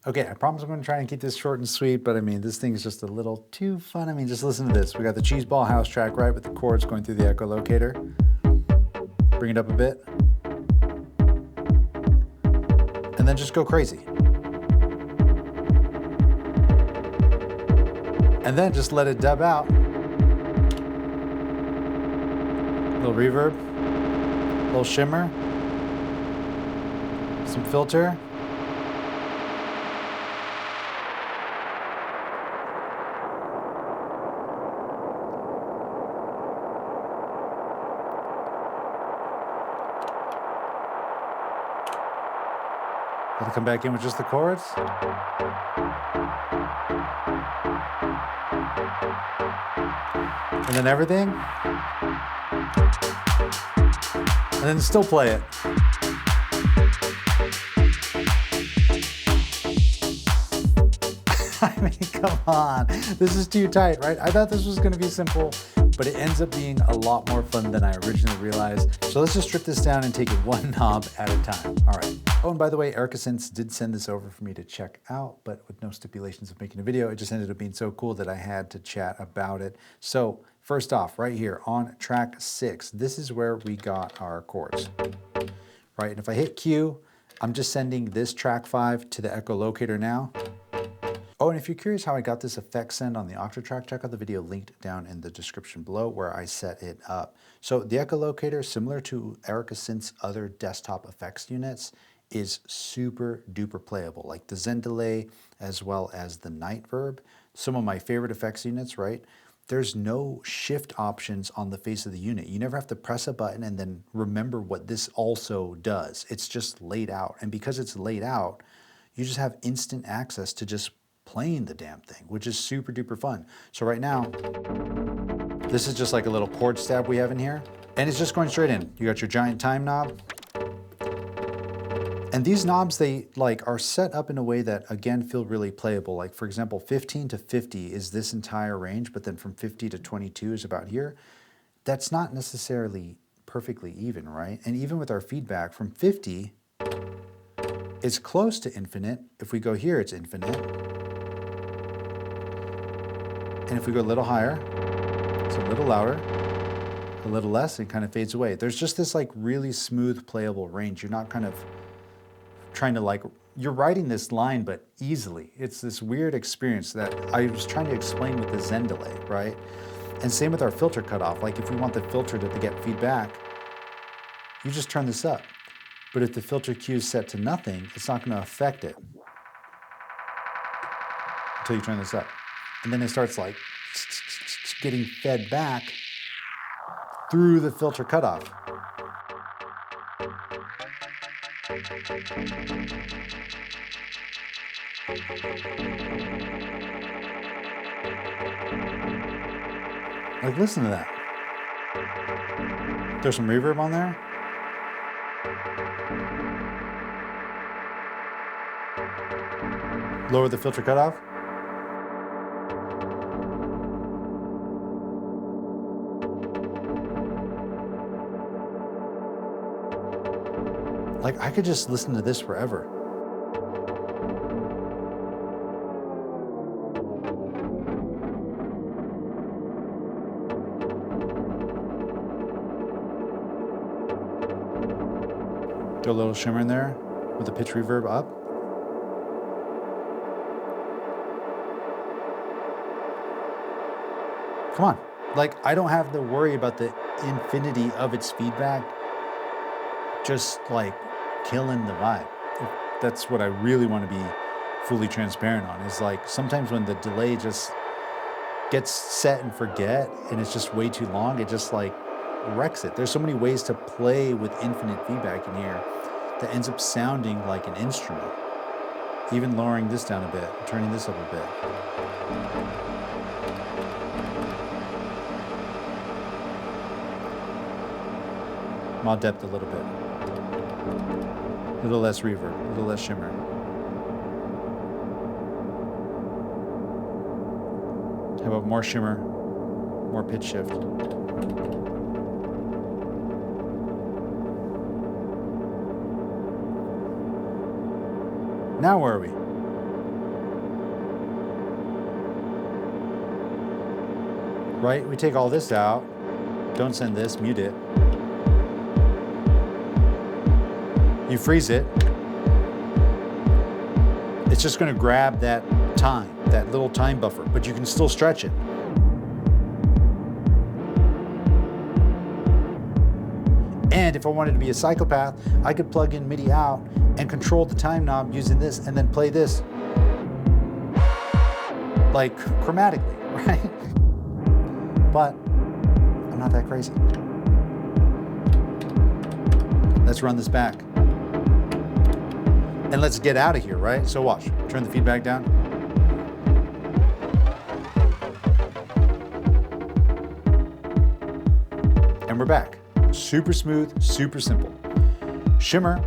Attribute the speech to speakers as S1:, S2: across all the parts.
S1: Okay, I promise I'm gonna try and keep this short and sweet, but I mean, this thing is just a little too fun. I mean, just listen to this. We got the cheeseball house track, right, with the chords going through the echolocator. Bring it up a bit. And then just go crazy. And then just let it dub out. A little reverb, a little shimmer, some filter. Let it come back in with just the chords. And then everything. And then still play it. I mean, come on. This is too tight, right? I thought this was gonna be simple, but it ends up being a lot more fun than I originally realized. So let's just strip this down and take it one knob at a time. All right. Oh, and by the way, Erica Synths did send this over for me to check out, but with no stipulations of making a video. It just ended up being so cool that I had to chat about it. So first off, right here on track 6, this is where we got our chords, right? And if I hit Q, I'm just sending this track 5 to the echolocator now. Oh, and if you're curious how I got this effect send on the Octatrack, check out the video linked down in the description below where I set it up. So the echolocator, similar to Erica Synths' other desktop effects units, is super duper playable, like the Zen Delay as well as the Nightverb. Some of my favorite effects units, right? There's no shift options on the face of the unit. You never have to press a button and then remember what this also does. It's just laid out. And because it's laid out, you just have instant access to just playing the damn thing, which is super duper fun. So right now, this is just like a little chord stab we have in here, and it's just going straight in. You got your giant time knob. And these knobs, they are set up in a way that, again, feel really playable. Like, for example, 15 to 50 is this entire range, but then from 50 to 22 is about here. That's not necessarily perfectly even, right? And even with our feedback from 50, it's close to infinite. If we go here, it's infinite. And if we go a little higher, it's a little louder, a little less, it kind of fades away. There's just this like really smooth playable range. You're not kind of trying to you're writing this line, but easily. It's this weird experience that I was trying to explain with the Zen Delay, right? And same with our filter cutoff. Like if we want the filter to get feedback, you just turn this up. But if the filter Q is set to nothing, it's not gonna affect it until you turn this up. And then it starts like getting fed back through the filter cutoff. Like, listen to that. There's some reverb on there. Lower the filter cutoff. Like, I could just listen to this forever. Throw a little shimmer in there with the pitch reverb up. Come on. Like, I don't have to worry about the infinity of its feedback just like killing the vibe. That's what I really want to be fully transparent on, is like sometimes when the delay just gets set and forget and it's just way too long, it just like wrecks it. There's so many ways to play with infinite feedback in here that ends up sounding like an instrument. Even lowering this down a bit, turning this up a bit. Mod depth a little bit. A little less reverb, a little less shimmer. How about more shimmer, more pitch shift? Now where are we? right? We take all this out. Don't send this, mute it. You freeze it. It's just gonna grab that time, that little time buffer, but you can still stretch it. And if I wanted to be a psychopath, I could plug in MIDI out and control the time knob using this and then play this. Like chromatically, right? But I'm not that crazy. Let's run this back. And let's get out of here, right? So watch, turn the feedback down. And we're back. Super smooth, super simple. Shimmer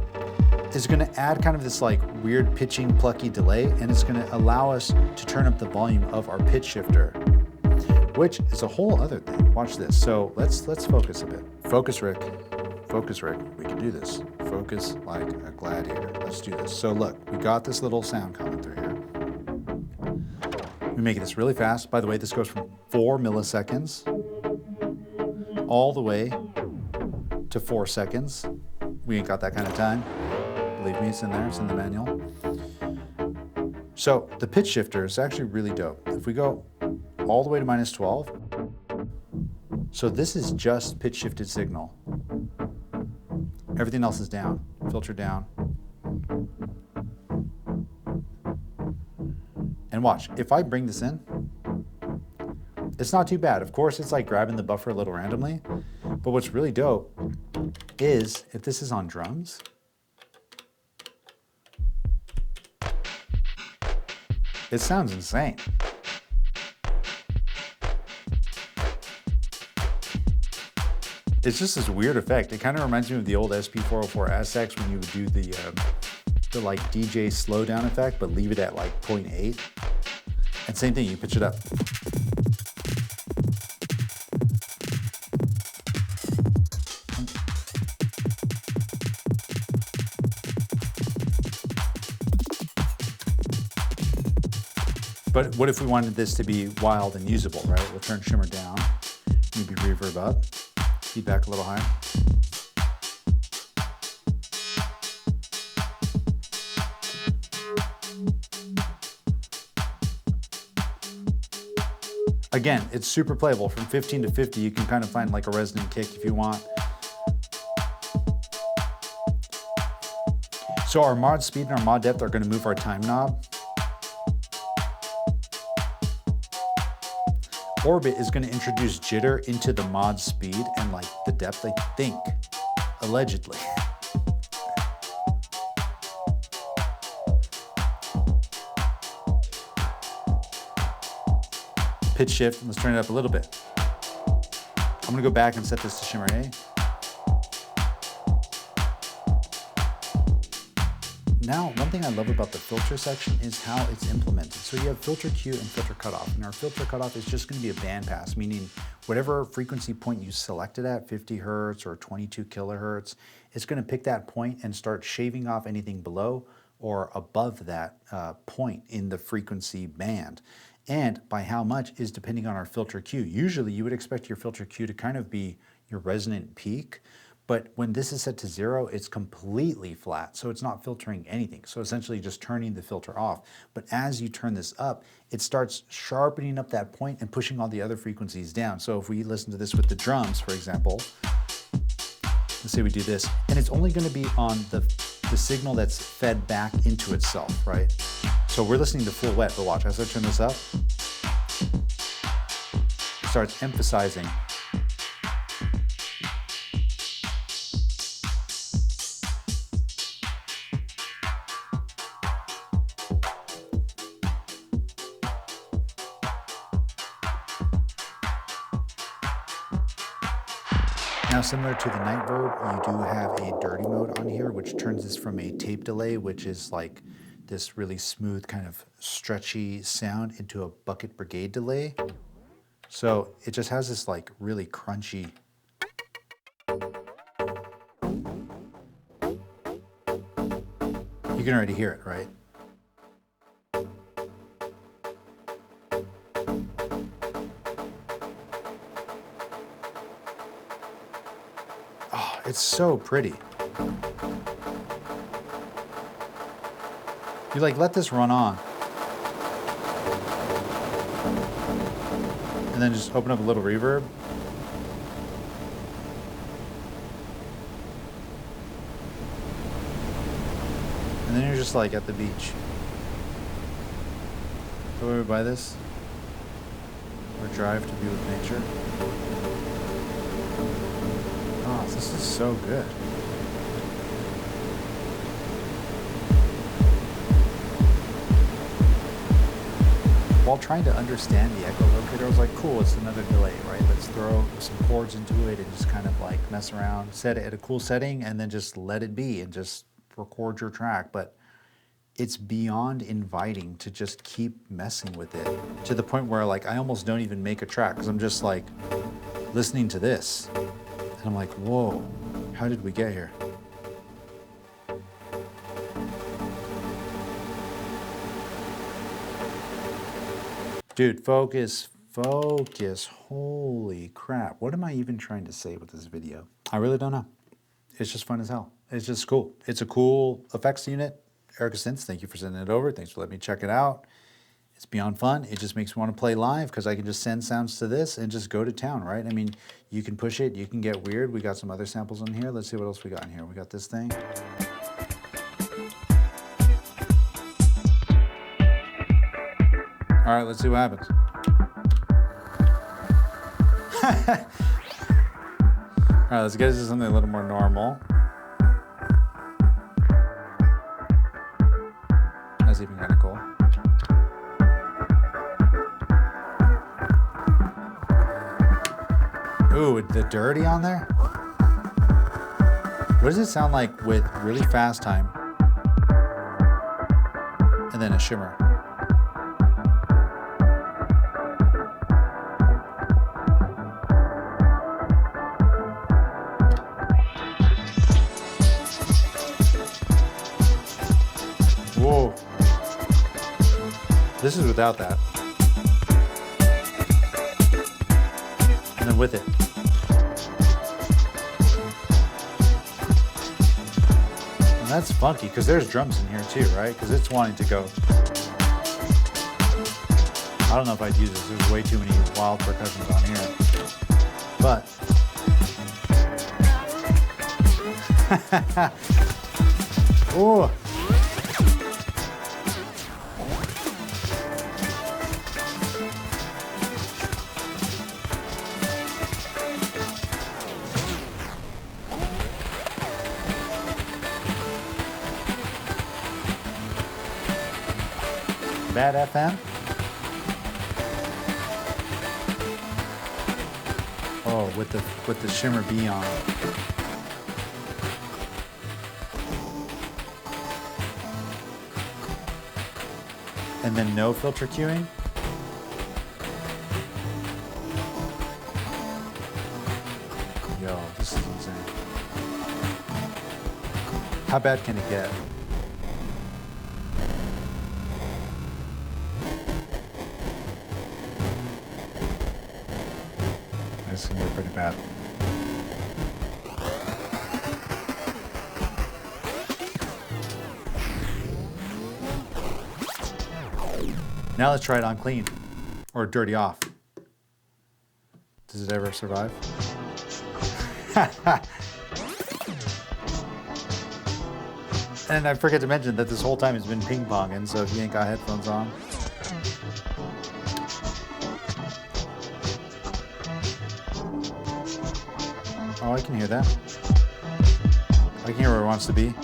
S1: is gonna add kind of this like weird pitching, plucky delay, and it's gonna allow us to turn up the volume of our pitch shifter, which is a whole other thing. Watch this. So let's focus a bit. Focus, Rick. Focus, Rick. We can do this. Focus like a gladiator. Let's do this. So look, we got this little sound coming through here. We make this really fast. By the way, this goes from 4 milliseconds all the way to 4 seconds. We ain't got that kind of time. Believe me, it's in there, it's in the manual. So the pitch shifter is actually really dope. If we go all the way to -12, so this is just pitch shifted signal. Everything else is down, filter down. And watch, if I bring this in, it's not too bad. Of course, it's like grabbing the buffer a little randomly, but what's really dope is if this is on drums, it sounds insane. It's just this weird effect. It kind of reminds me of the old SP404 SX when you would do the like DJ slowdown effect, but leave it at like 0.8. And same thing, you pitch it up. But what if we wanted this to be wild and usable, right? We'll turn Shimmer down, maybe reverb up, feedback a little higher. Again, it's super playable. From 15 to 50, you can kind of find like a resonant kick if you want. So our mod speed and our mod depth are going to move our time knob. Orbit is going to introduce jitter into the mod speed and like the depth, I think, allegedly. Pitch shift, and let's turn it up a little bit. I'm gonna go back and set this to Shimmer A. Now, one thing I love about the filter section is how it's implemented. So you have filter cue and filter cutoff, and our filter cutoff is just gonna be a bandpass, meaning whatever frequency point you selected at, 50 hertz or 22 kilohertz, it's gonna pick that point and start shaving off anything below or above that point in the frequency band. And by how much is depending on our filter cue. Usually you would expect your filter cue to kind of be your resonant peak, but when this is set to 0, it's completely flat, so it's not filtering anything. So essentially just turning the filter off. But as you turn this up, it starts sharpening up that point and pushing all the other frequencies down. So if we listen to this with the drums, for example, let's say we do this, and it's only gonna be on the signal that's fed back into itself, right? So we're listening to full wet, but watch, as I turn this up, it starts emphasizing. Now, similar to the Nightverb, you do have a dirty mode on here, which turns this from a tape delay, which is like this really smooth kind of stretchy sound, into a bucket brigade delay. So it just has this like really crunchy. You can already hear it, right? It's so pretty. You like let this run on. And then just open up a little reverb. And then you're just like at the beach. So we would buy this? Or drive to be with nature? Oh, this is so good. While trying to understand the echolocator, I was like, cool, it's another delay, right? Let's throw some chords into it and just kind of like mess around, set it at a cool setting, and then just let it be and just record your track. But it's beyond inviting to just keep messing with it to the point where like I almost don't even make a track because I'm just like listening to this. And I'm like, whoa, how did we get here? Dude, focus, focus. Holy crap. What am I even trying to say with this video? I really don't know. It's just fun as hell. It's just cool. It's a cool effects unit. Erica Synths, thank you for sending it over. Thanks for letting me check it out. It's beyond fun. It just makes me want to play live because I can just send sounds to this and just go to town, right? I mean, you can push it, you can get weird. We got some other samples on here. Let's see what else we got in here. We got this thing. All right, let's see what happens. All right, let's get into something a little more normal. That's even kind of cool. Ooh, with the dirty on there? What does it sound like with really fast time and then a shimmer? Whoa. This is without that. And then with it. And that's funky, because there's drums in here too, right? Because it's wanting to go. I don't know if I'd use this. There's way too many wild percussions on here. But. Oh. Bad FM. Oh, with the Shimmer B on. And then no filter cueing. Yo, this is insane. How bad can it get? This is gonna be pretty bad. Now let's try it on clean or dirty off. Does it ever survive? And I forget to mention that this whole time it's been ping ponging, so if you ain't got headphones on. Oh, I can hear that. I can hear where it wants to be.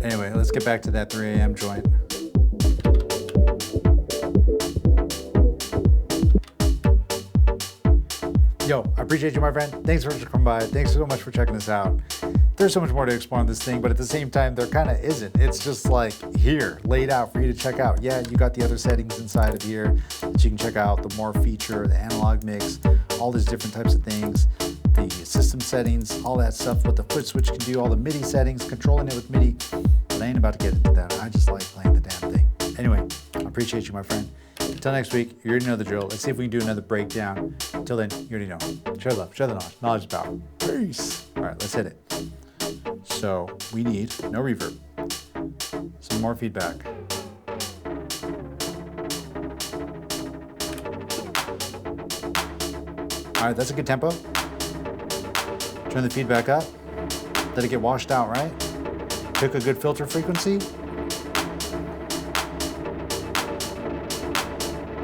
S1: Anyway, let's get back to that 3 a.m. joint. Yo, I appreciate you, my friend. Thanks for coming by. Thanks so much for checking this out. There's so much more to explore on this thing, but at the same time, there kind of isn't. It's just like here, laid out for you to check out. Yeah, you got the other settings inside of here that you can check out, the more feature, the analog mix, all these different types of things, the system settings, all that stuff, what the foot switch can do, all the MIDI settings, controlling it with MIDI. But I ain't about to get into that. I just like playing the damn thing. Anyway, I appreciate you, my friend. Until next week, you already know the drill. Let's see if we can do another breakdown. Until then, you already know. Share love, share the knowledge. Knowledge is power. Peace. All right, let's hit it. So we need no reverb, some more feedback. All right, that's a good tempo. Turn the feedback up. Let it get washed out, right? Pick a good filter frequency.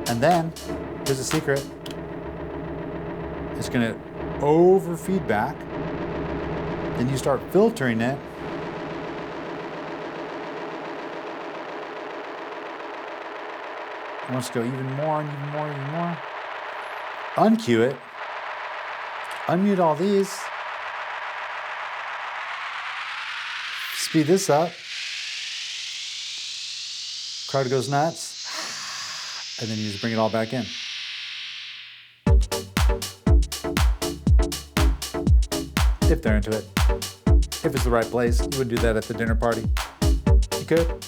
S1: And then, here's the secret. It's gonna over feedback. Then you start filtering it. It wants to go even more and even more and even more. Uncue it. Unmute all these. Speed this up. Crowd goes nuts. And then you just bring it all back in. If they're into it. If it's the right place, you wouldn't do that at the dinner party. You could.